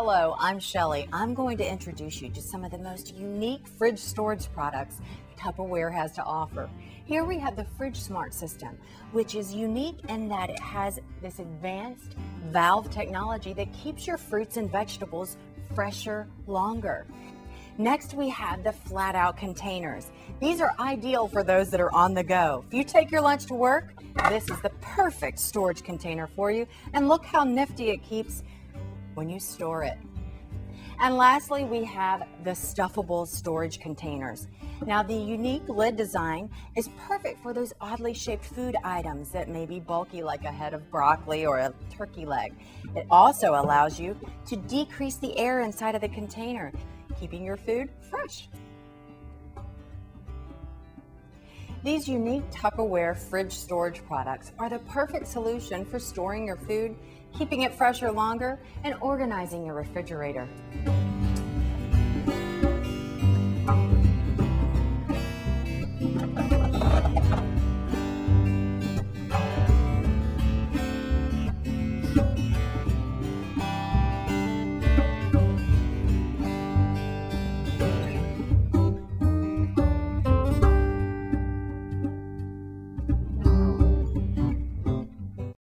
Hello, I'm Shelley. I'm going to introduce you to some of the most unique fridge storage products Tupperware has to offer. Here we have the Fridge Smart system, which is unique in that it has this advanced valve technology that keeps your fruits and vegetables fresher longer. Next, we have the flat-out containers. These are ideal for those that are on the go. If you take your lunch to work, this is the perfect storage container for you. And look how nifty it keeps when you store it. And lastly, we have the stuffable storage containers. Now, the unique lid design is perfect for those oddly shaped food items that may be bulky, like a head of broccoli or a turkey leg. It also allows you to decrease the air inside of the container, keeping your food fresh. These unique Tupperware fridge storage products are the perfect solution for storing your food, keeping it fresher longer, and organizing your refrigerator.